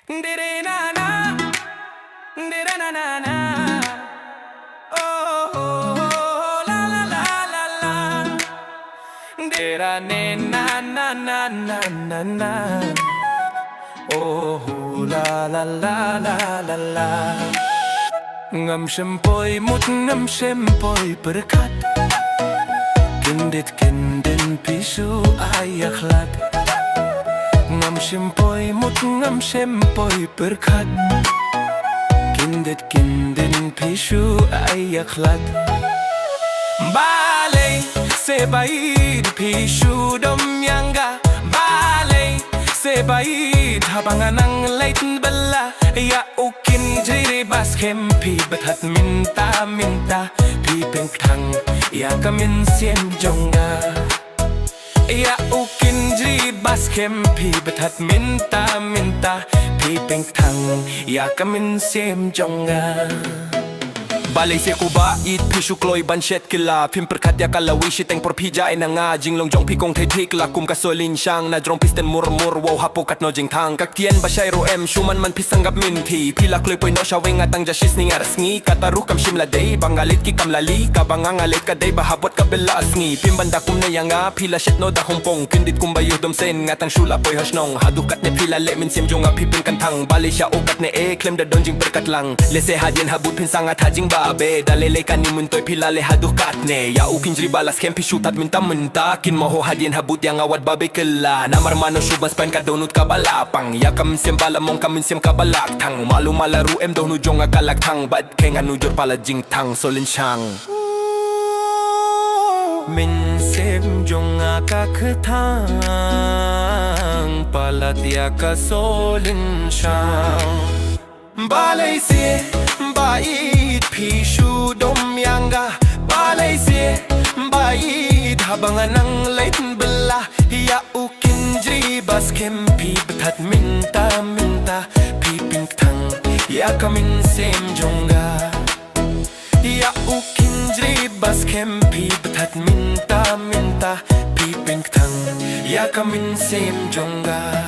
Di-di-na-na, di-da-na-na-na. Oh, oh, oh, la la la la la. Di-da-ni-na-na-na-na-na. Oh, la la la la la la. Ngam sempoy mut ngam sempoy berkat. Kindit kindin pisu ayaklat. Ngam sempoy mut ngam sempoy berkat. Kindit kindin pisu ayaklat. Balay sebaid pisu dom yangga. Balay sebaid habangan ang lait bala. Ya ukin jiri bas kempi bethat minta minta pipeng thang ya kamin siem jonga. Ya ukin jiri bas kempi bethat minta minta pipeng thang ya kamin siem jonga. Balay se kubait pishu kloy banshet kila pim perkat ya kalawi shiteng porpija ina nga jinglong jong pikong thaitik la kum kasolin shang na drong pisten murmur wow hapokat no jing thang kak tien ba shairo em shuman man pisanggap minti pila kloy poy no shawing atang jashis ni ngarasngi kataru kam shimla day bangalit ki kam lali ka bangangalit ka day bahabot ka bela asngi pim banda kum na yanga pila shit no da hongpong kindit kum bayu dom sen ngatang shula poy hasnong hadukat ne pila le min sim jonga pipin kantang balay sya ukat ne e klem da donjing perkat lang lese hadien habut pin sangat hajing ba be dalele kan ni muntoy pilale hadukat ne ya ukin jri balas kempi shoot at minta minta kin mo hadien habut yang awad babe kela namar mano shubas pan ka donut ka balapang ya kam sim bala mong kam sim ka balak tang malu malaru em donu jonga kalak tang bad keng anu jor pala jing tang solin shang min sim jonga ka khetang pala dia ka solin shang balay se bait pishu dom yangga balay se bait habangan ang lait bela ya ukin jri bas kempi bethat minta minta piping thang ya kamin sem jonga ya ukin jri bas kempi bethat minta minta piping thang ya kamin sem jonga.